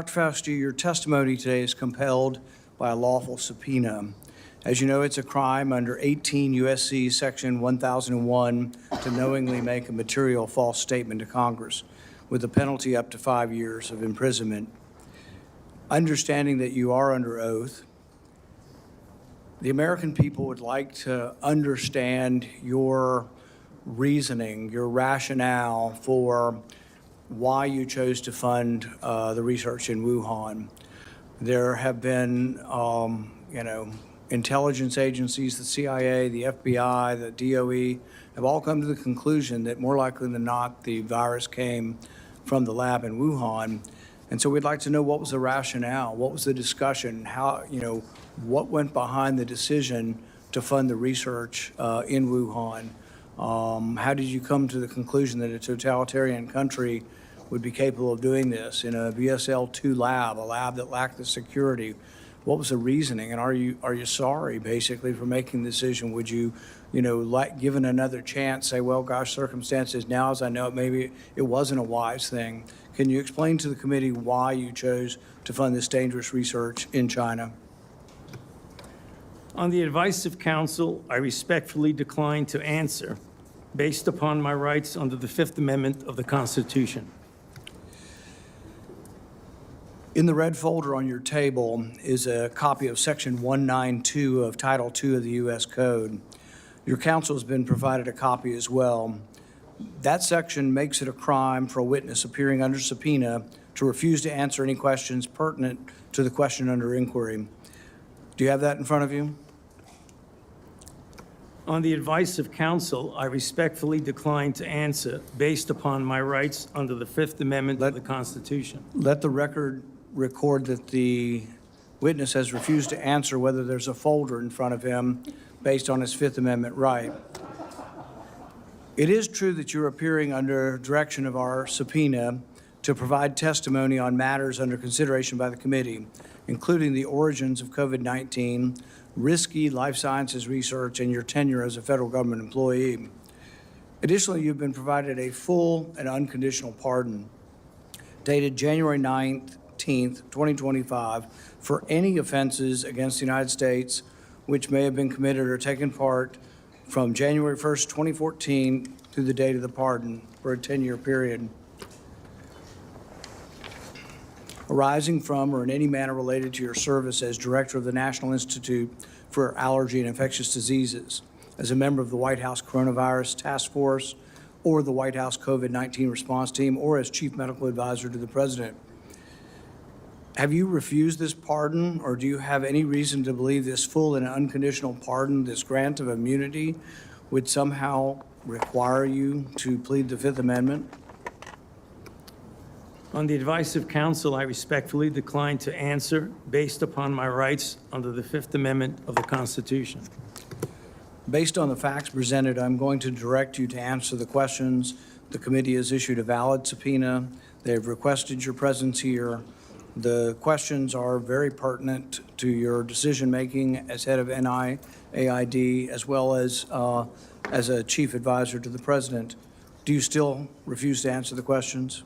Dr. Fauci, your testimony today is compelled by a lawful subpoena. As you know, it's a crime under 18 U.S.C. Section 1001 to knowingly make a material false statement to Congress, with a penalty up to 5 years of imprisonment. Understanding that you are under oath, the American people would like to understand your reasoning, your rationale for why you chose to fund the research in Wuhan. There have been, intelligence agencies, the CIA, the FBI, the DOE, have all come to the conclusion that more likely than not, the virus came from the lab in Wuhan. And so we'd like to know what was the rationale, what was the discussion, how, what went behind the decision to fund the research in Wuhan? How did you come to the conclusion that a totalitarian country would be capable of doing this in a VSL-2 lab, a lab that lacked the security? What was the reasoning, and are you sorry, basically, for making the decision? Would you, given another chance, say, well, gosh, circumstances now, as I know it, maybe it wasn't a wise thing. Can you explain to the committee why you chose to fund this dangerous research in China? On the advice of counsel, I respectfully decline to answer based upon my rights under the Fifth Amendment of the Constitution. In the red folder on your table is a copy of Section 192 of Title II of the U.S. Code. Your counsel has been provided a copy as well. That section makes it a crime for a witness appearing under subpoena to refuse to answer any questions pertinent to the question under inquiry. Do you have that in front of you? On the advice of counsel, I respectfully decline to answer based upon my rights under the Fifth Amendment of the Constitution. Let the record record that the witness has refused to answer whether there's a folder in front of him based on his Fifth Amendment right. It is true that you're appearing under direction of our subpoena to provide testimony on matters under consideration by the committee, including the origins of COVID-19, risky life sciences research, and your tenure as a federal government employee. Additionally, you've been provided a full and unconditional pardon dated January 19th, 2025, for any offenses against the United States which may have been committed or taken part from January 1st, 2014 through the date of the pardon for a 10-year period, arising from or in any manner related to your service as director of the National Institute for Allergy and Infectious Diseases, as a member of the White House Coronavirus Task Force, or the White House COVID-19 response team, or as chief medical advisor to the president. Have you refused this pardon, or do you have any reason to believe this full and unconditional pardon, this grant of immunity, would somehow require you to plead the Fifth Amendment? On the advice of counsel, I respectfully decline to answer based upon my rights under the Fifth Amendment of the Constitution. Based on the facts presented, I'm going to direct you to answer the questions. The committee has issued a valid subpoena. They've requested your presence here. The questions are very pertinent to your decision-making as head of NIAID, as well as a chief advisor to the president. Do you still refuse to answer the questions?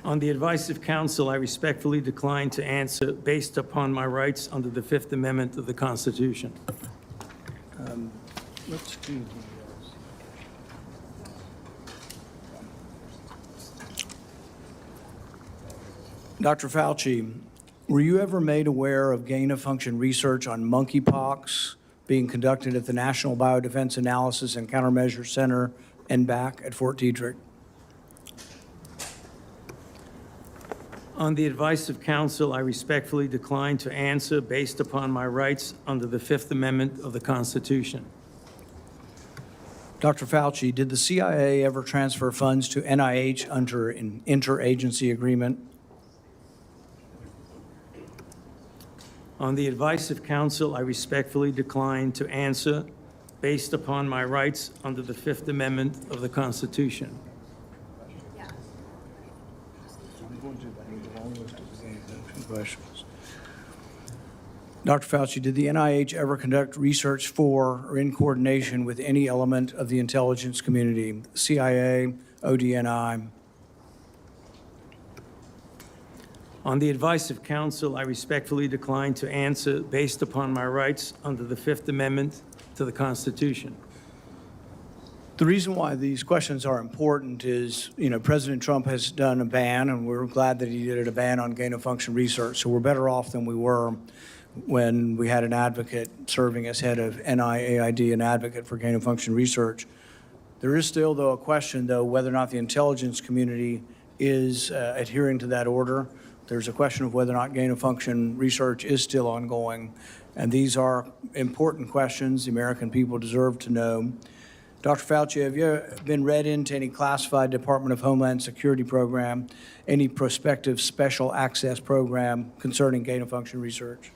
On the advice of counsel, I respectfully decline to answer based upon my rights under the Fifth Amendment of the Constitution. Let's do the Dr. Fauci, were you ever made aware of gain-of-function research on monkeypox being conducted at the National Biodefense Analysis and Countermeasure Center, NBAC, at Fort Detrick? On the advice of counsel, I respectfully decline to answer based upon my rights under the Fifth Amendment of the Constitution. Dr. Fauci, did the CIA ever transfer funds to NIH under an interagency agreement? On the advice of counsel, I respectfully decline to answer based upon my rights under the Fifth Amendment of the Constitution. Questions. Dr. Fauci, did the NIH ever conduct research for or in coordination with any element of the intelligence community, CIA, ODNI? On the advice of counsel, I respectfully decline to answer based upon my rights under the Fifth Amendment to the Constitution. The reason why these questions are important is, President Trump has done a ban, and we're glad that he did a ban on gain-of-function research. So we're better off than we were when we had an advocate serving as head of NIAID, an advocate for gain-of-function research. There is still, though, a question, though, whether or not the intelligence community is adhering to that order. There's a question of whether or not gain-of-function research is still ongoing. And these are important questions the American people deserve to know. Dr. Fauci, have you been read into any classified Department of Homeland Security program, any prospective special access program concerning gain-of-function research?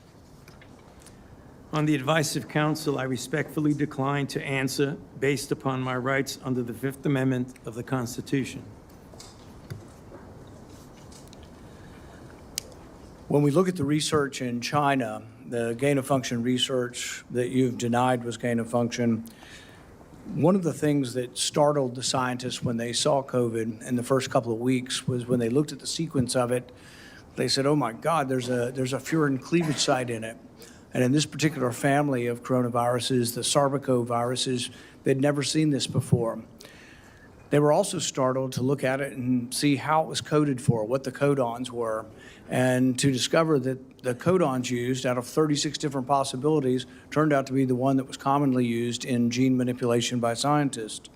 On the advice of counsel, I respectfully decline to answer based upon my rights under the Fifth Amendment of the Constitution. When we look at the research in China, the gain-of-function research that you've denied was gain-of-function, one of the things that startled the scientists when they saw COVID in the first couple of weeks was when they looked at the sequence of it, they said, oh my God, there's a furin cleavage site in it. And in this particular family of coronaviruses, the sarbecoviruses, they'd never seen this before. They were also startled to look at it and see how it was coded for, what the codons were, and to discover that the codons used out of 36 different possibilities turned out to be the one that was commonly used in gene manipulation by scientists.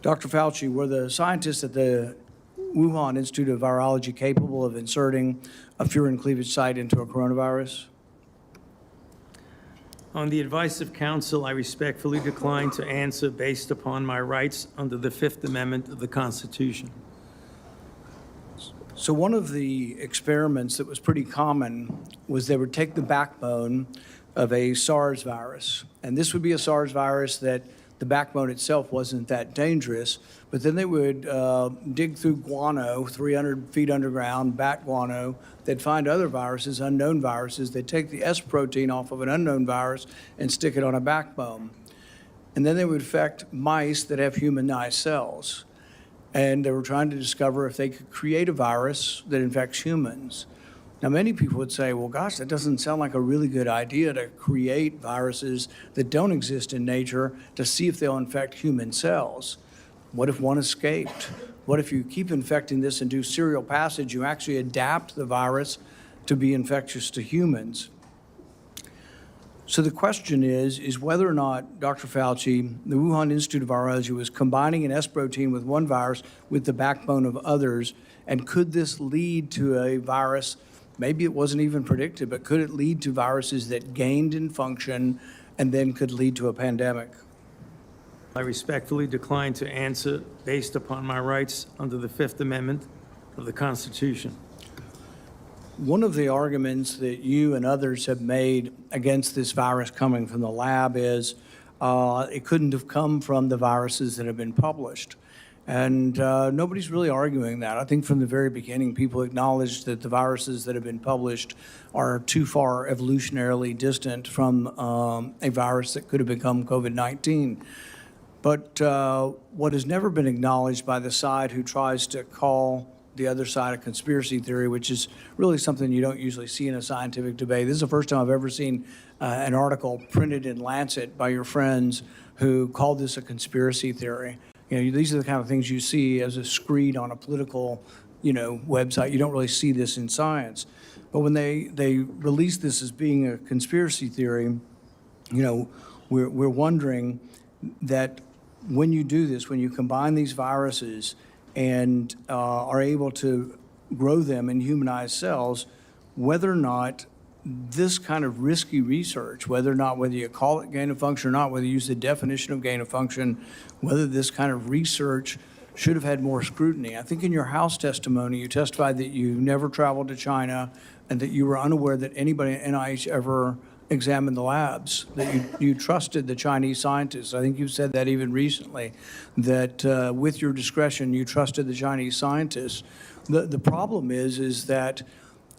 Dr. Fauci, were the scientists at the Wuhan Institute of Virology capable of inserting a furin cleavage site into a coronavirus? On the advice of counsel, I respectfully decline to answer based upon my rights under the Fifth Amendment of the Constitution. So one of the experiments that was pretty common was they would take the backbone of a SARS virus, and this would be a SARS virus that the backbone itself wasn't that dangerous, but then they would dig through guano, 300 feet underground, bat guano. They'd find other viruses, unknown viruses. They'd take the S protein off of an unknown virus and stick it on a backbone. And then they would infect mice that have humanized cells. And they were trying to discover if they could create a virus that infects humans. Now, many people would say, well, gosh, that doesn't sound like a really good idea to create viruses that don't exist in nature to see if they'll infect human cells. What if one escaped? What if you keep infecting this and do serial passage, you actually adapt the virus to be infectious to humans? So the question is whether or not, Dr. Fauci, the Wuhan Institute of Virology was combining an S protein with one virus with the backbone of others, and could this lead to a virus, maybe it wasn't even predicted, but could it lead to viruses that gained in function and then could lead to a pandemic? I respectfully decline to answer based upon my rights under the Fifth Amendment of the Constitution. One of the arguments that you and others have made against this virus coming from the lab is it couldn't have come from the viruses that have been published. And nobody's really arguing that. I think from the very beginning, people acknowledged that the viruses that have been published are too far evolutionarily distant from a virus that could have become COVID-19. But what has never been acknowledged by the side who tries to call the other side a conspiracy theory, which is really something you don't usually see in a scientific debate. This is the first time I've ever seen an article printed in Lancet by your friends who called this a conspiracy theory. These are the kind of things you see as a screed on a political, website. You don't really see this in science. But when they release this as being a conspiracy theory, we're wondering that when you do this, when you combine these viruses and are able to grow them in humanized cells, whether or not this kind of risky research, whether you call it gain of function or not, whether you use the definition of gain of function, whether this kind of research should have had more scrutiny. I think in your House testimony, you testified that you never traveled to China and that you were unaware that anybody at NIH ever examined the labs, that you trusted the Chinese scientists. I think you said that even recently, that with your discretion, you trusted the Chinese scientists. The problem is that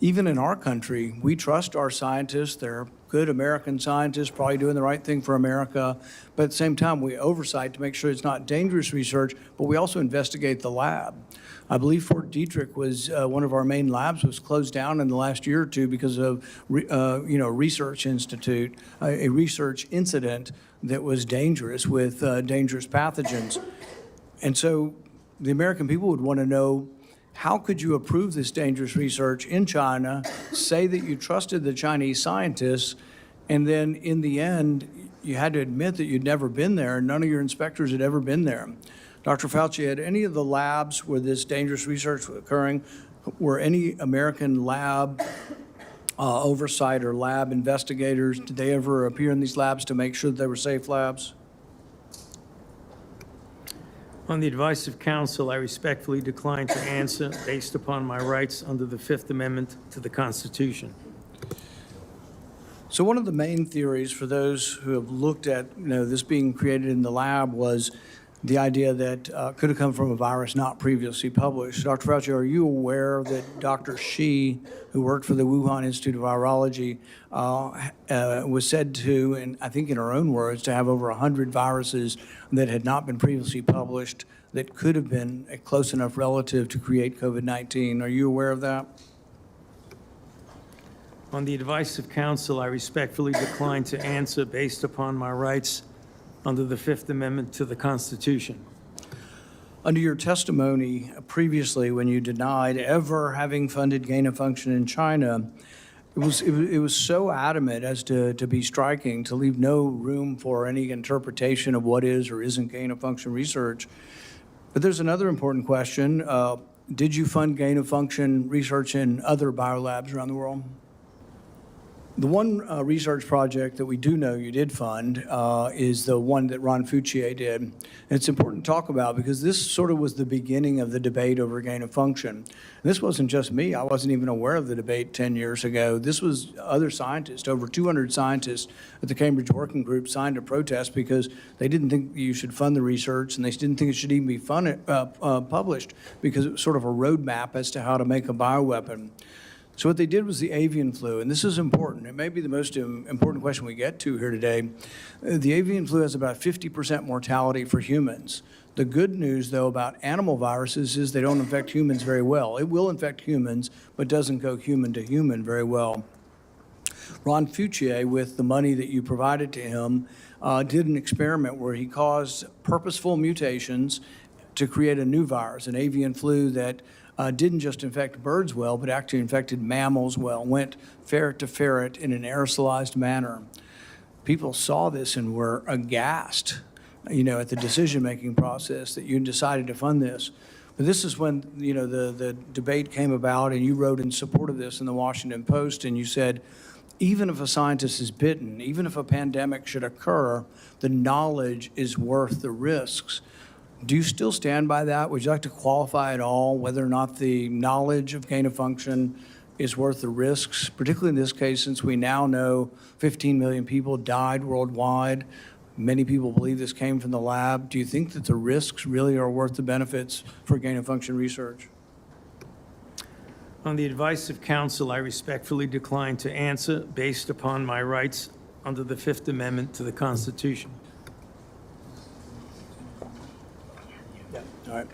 even in our country, we trust our scientists. They're good American scientists, probably doing the right thing for America. But at the same time, we oversight to make sure it's not dangerous research, but we also investigate the lab. I believe Fort Detrick was one of our main labs was closed down in the last year or two because of research institute, a research incident that was dangerous with dangerous pathogens. And so the American people would want to know, how could you approve this dangerous research in China, say that you trusted the Chinese scientists, and then in the end, you had to admit that you'd never been there, and none of your inspectors had ever been there. Dr. Fauci, had any of the labs where this dangerous research was occurring, were any American lab oversight or lab investigators, did they ever appear in these labs to make sure that they were safe labs? On the advice of counsel, I respectfully decline to answer based upon my rights under the Fifth Amendment to the Constitution. So one of the main theories for those who have looked at this being created in the lab was the idea that could have come from a virus not previously published. Dr. Fauci, are you aware that Dr. Shi, who worked for the Wuhan Institute of Virology, was said to, and I think in her own words, to have over 100 viruses that had not been previously published that could have been a close enough relative to create COVID-19? Are you aware of that? On the advice of counsel, I respectfully decline to answer based upon my rights under the Fifth Amendment to the Constitution. Under your testimony previously, when you denied ever having funded gain of function in China, it was so adamant as to be striking, to leave no room for any interpretation of what is or isn't gain of function research. But there's another important question. Did you fund gain of function research in other biolabs around the world? The one research project that we do know you did fund is the one that Ron Fauci did. And it's important to talk about because this sort of was the beginning of the debate over gain of function. And this wasn't just me. I wasn't even aware of the debate 10 years ago. This was other scientists. Over 200 scientists at the Cambridge Working Group signed a protest because they didn't think you should fund the research, and they didn't think it should even be published because it was sort of a roadmap as to how to make a bioweapon. So what they did was the avian flu, and this is important. It may be the most important question we get to here today. The avian flu has about 50% mortality for humans. The good news, though, about animal viruses is they don't infect humans very well. It will infect humans, but doesn't go human to human very well. Ron Fauci, with the money that you provided to him, did an experiment where he caused purposeful mutations to create a new virus, an avian flu that didn't just infect birds well, but actually infected mammals well, went ferret to ferret in an aerosolized manner. People saw this and were aghast, at the decision-making process that you decided to fund this. But this is when, the debate came about, and you wrote in support of this in the Washington Post, and you said, even if a scientist is bitten, even if a pandemic should occur, the knowledge is worth the risks. Do you still stand by that? Would you like to qualify at all whether or not the knowledge of gain of function is worth the risks, particularly in this case, since we now know 15 million people died worldwide? Many people believe this came from the lab. Do you think that the risks really are worth the benefits for gain of function research? On the advice of counsel, I respectfully decline to answer based upon my rights under the Fifth Amendment to the Constitution. All right.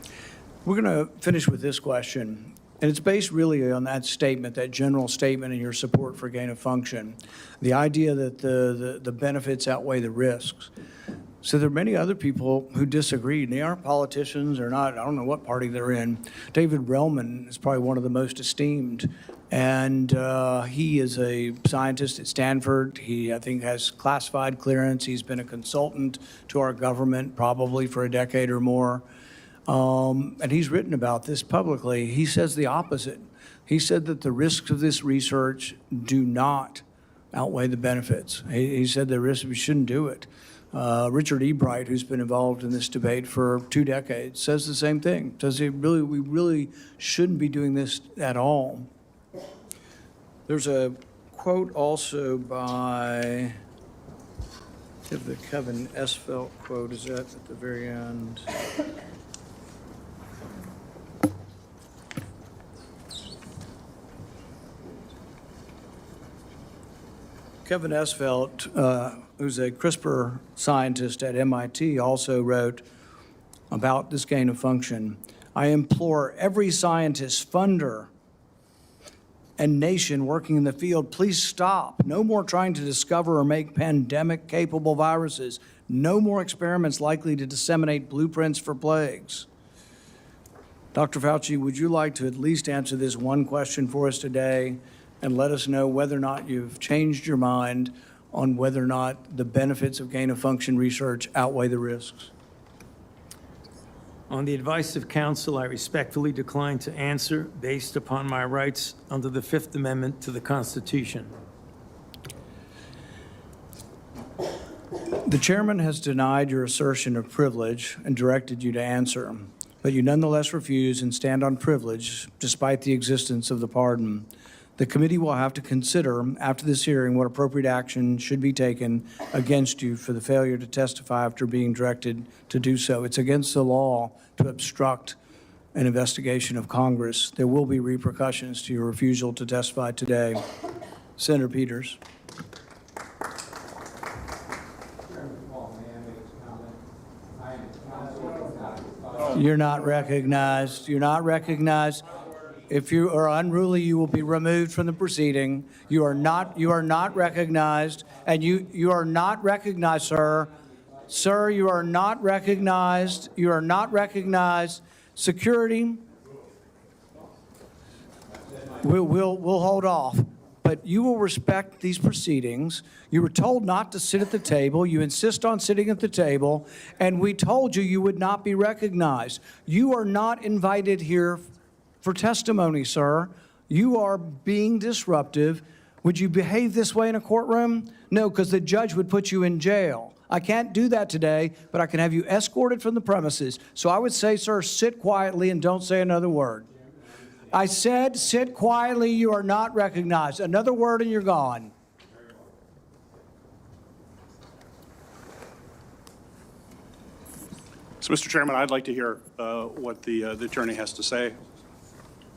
We're going to finish with this question, and it's based really on that statement, that general statement in your support for gain of function, the idea that the benefits outweigh the risks. So there are many other people who disagree, and they aren't politicians or not, I don't know what party they're in. David Relman is probably one of the most esteemed, and he is a scientist at Stanford. He, I think, has classified clearance. He's been a consultant to our government probably for a decade or more. And he's written about this publicly. He says the opposite. He said that the risks of this research do not outweigh the benefits. He said the risks, we shouldn't do it. Richard E. Bright, who's been involved in this debate for 2 decades, says the same thing. Says we really shouldn't be doing this at all. There's a quote also by, the Kevin Esvelt quote, is that at the very end? Kevin Esvelt, who's a CRISPR scientist at MIT, also wrote about this gain of function. I implore every scientist, funder, and nation working in the field, please stop. No more trying to discover or make pandemic-capable viruses. No more experiments likely to disseminate blueprints for plagues. Dr. Fauci, would you like to at least answer this one question for us today and let us know whether or not you've changed your mind on whether or not the benefits of gain-of-function research outweigh the risks? On the advice of counsel, I respectfully decline to answer based upon my rights under the Fifth Amendment to the Constitution. The chairman has denied your assertion of privilege and directed you to answer, but you nonetheless refuse and stand on privilege despite the existence of the pardon. The committee will have to consider after this hearing what appropriate action should be taken against you for the failure to testify after being directed to do so. It's against the law to obstruct an investigation of Congress. There will be repercussions to your refusal to testify today. Senator Peters. You're not recognized. You're not recognized. If you are unruly, you will be removed from the proceeding. You are not recognized, and you are not recognized, sir. Sir, you are not recognized. You are not recognized. Security, we'll hold off. But you will respect these proceedings. You were told not to sit at the table. You insist on sitting at the table, and we told you you would not be recognized. You are not invited here for testimony, sir. You are being disruptive. Would you behave this way in a courtroom? No, because the judge would put you in jail. I can't do that today, but I can have you escorted from the premises. So I would say, sir, sit quietly and don't say another word. I said, sit quietly, you are not recognized. Another word and you're gone. So, Mr. Chairman, I'd like to hear what the attorney has to say.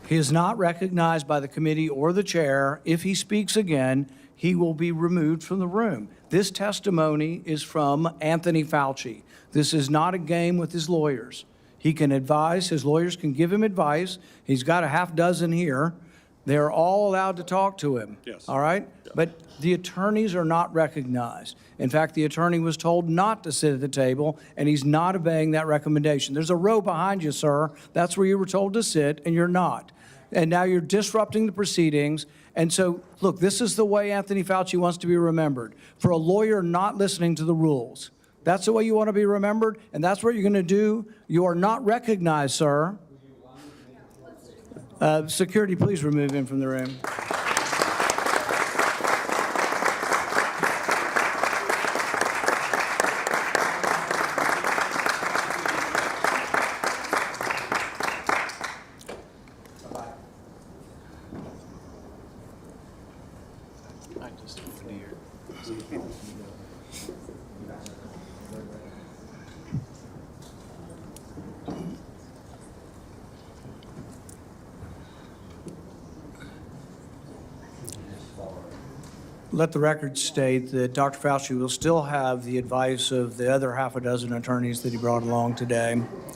He is not recognized by the committee or the chair. If he speaks again, he will be removed from the room. This testimony is from Anthony Fauci. This is not a game with his lawyers. He can advise, his lawyers can give him advice. He's got a half dozen here. They're all allowed to talk to him. Yes. All right? Yeah. But the attorneys are not recognized. In fact, the attorney was told not to sit at the table, and he's not obeying that recommendation. There's a row behind you, sir. That's where you were told to sit, and you're not. And now you're disrupting the proceedings. And so, look, this is the way Anthony Fauci wants to be remembered, for a lawyer not listening to the rules. That's the way you want to be remembered, and that's what you're going to do. You are not recognized, sir. Security, please remove him from the room. Let the record state that Dr. Fauci will still have the advice of the other half a dozen attorneys that he brought along today.